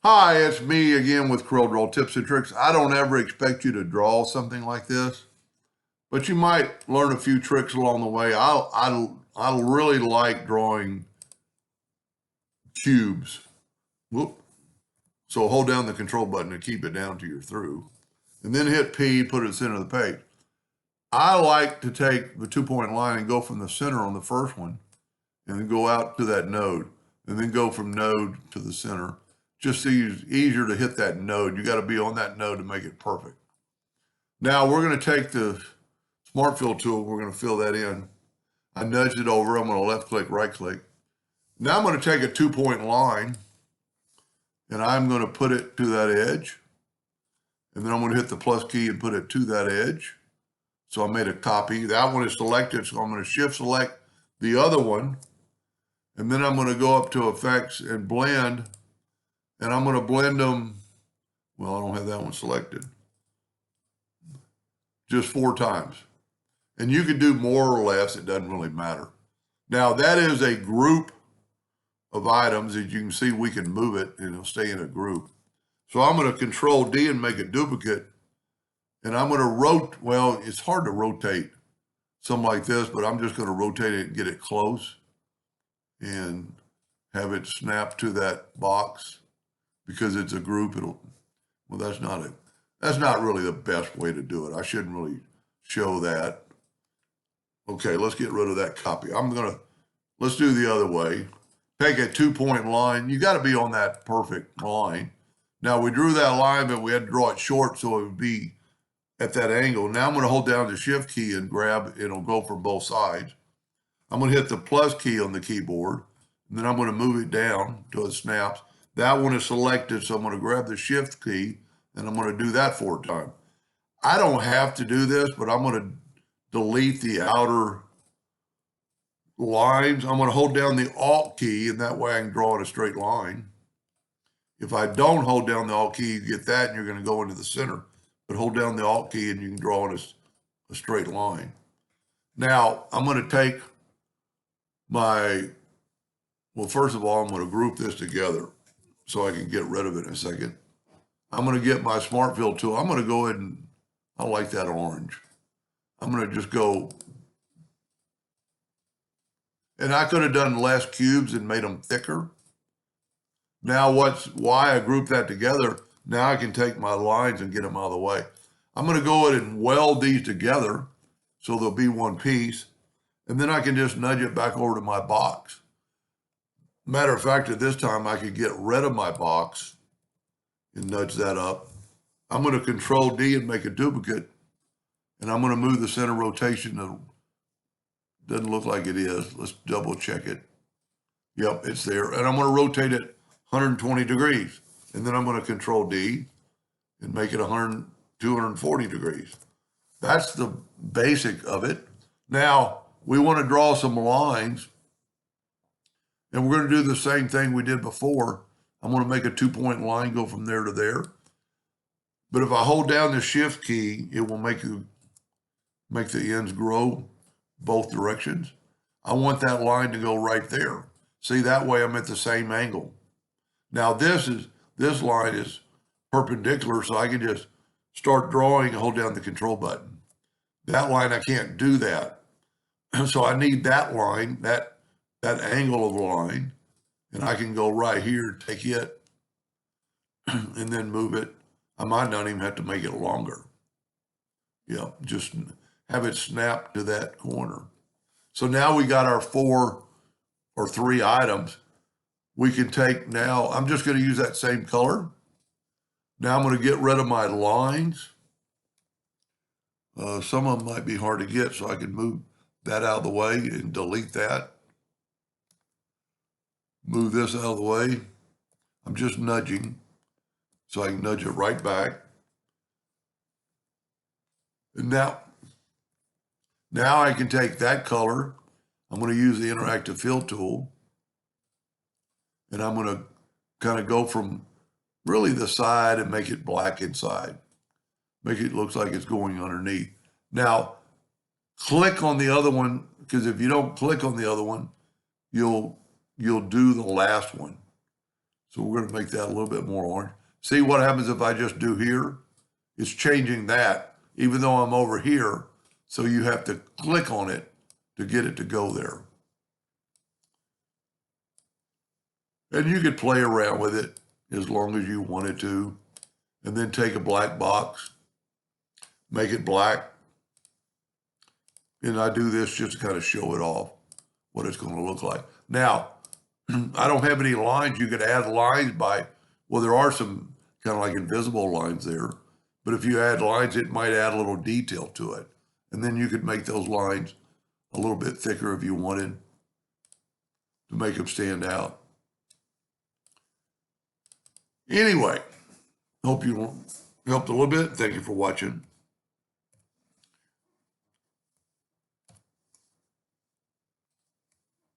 Hi, it's me again with Corel Draw Tips and Tricks. I don't ever expect you to draw something like this, but you might learn a few tricks along the way. I really like drawing cubes. Whoop. So hold down the control button to keep it down to your through, and then hit P, put it at the center of the page. I like to take the 2-point line and go from the center on the first one, and then go out to that node, and then go from node to the center. Just easier to hit that node. You got to be on that node to make it perfect. Now we're going to take the Smart Fill tool. We're going to fill that in. I nudged it over. I'm going to left click, right click. Now I'm going to take a 2-point line and I'm going to put it to that edge. And then I'm going to hit the plus key and put it to that edge. So I made a copy. That one is selected. So I'm going to shift select the other one. And then I'm going to go up to effects and blend. And I'm going to blend them. Well, I don't have that one selected. Just 4 times. And you can do more or less. It doesn't really matter. Now, that is a group of items. As you can see, we can move it and it'll stay in a group. So I'm going to Control D and make a duplicate. And I'm going to rotate. Well, it's hard to rotate something like this, but I'm just going to rotate it and get it close and have it snap to that box. Because it's a group, well, that's not really the best way to do it. I shouldn't really show that. Okay, let's get rid of that copy. Let's do the other way. Take a 2-point line. You got to be on that perfect line. Now we drew that line, but we had to draw it short so it would be at that angle. Now I'm going to hold down the shift key and grab, it'll go from both sides. I'm going to hit the plus key on the keyboard, and then I'm going to move it down till it snaps. That one is selected, so I'm going to grab the shift key, and I'm going to do that 4 times. I don't have to do this, but I'm going to delete the outer lines. I'm going to hold down the Alt key, and that way I can draw in a straight line. If I don't hold down the Alt key, you get that, and you're going to go into the center. But hold down the Alt key, and you can draw in a straight line. Now, I'm going to take well, first of all, I'm going to group this together so I can get rid of it in a second. I'm going to get my Smart Fill tool. I'm going to go ahead and, I like that orange. I'm going to just go, and I could have done less cubes and made them thicker. Now why I grouped that together, now I can take my lines and get them out of the way. I'm going to go ahead and weld these together so they'll be one piece, and then I can just nudge it back over to my box. Matter of fact, at this time, I could get rid of my box and nudge that up. I'm going to Control D and make a duplicate, and I'm going to move the center rotation. It doesn't look like it is. Let's double check it. Yep, it's there. And I'm going to rotate it 120 degrees. And then I'm going to Control D and make it 240 degrees. That's the basic of it. Now, we want to draw some lines. And we're going to do the same thing we did before. I'm going to make a 2-point line, go from there to there. But if I hold down the shift key, it will make the ends grow both directions. I want that line to go right there. See, that way I'm at the same angle. Now this line is perpendicular, so I can just start drawing and hold down the control button. That line, I can't do that. So I need that line, that angle of the line, and I can go right here, take it, and then move it. I might not even have to make it longer. Yeah, just have it snap to that corner. So now we got our 4 or 3 items. We can take now, I'm just going to use that same color. Now I'm going to get rid of my lines. Some of them might be hard to get, so I can move that out of the way and delete that. Move this out of the way. I'm just nudging, so I can nudge it right back. And now I can take that color. I'm going to use the interactive fill tool. And I'm going to kind of go from really the side and make it black inside. Make it look like it's going underneath. Now, click on the other one, because if you don't click on the other one, you'll do the last one. So we're going to make that a little bit more orange. See what happens if I just do here? It's changing that, even though I'm over here. So you have to click on it to get it to go there. And you could play around with it as long as you wanted to. And then take a black box, make it black. And I do this just to kind of show it off, what it's going to look like. Now, I don't have any lines. You could add lines by, well, there are some kind of like invisible lines there. But if you add lines, it might add a little detail to it. And then you could make those lines a little bit thicker if you wanted to make them stand out. Anyway, hope you helped a little bit. Thank you for watching.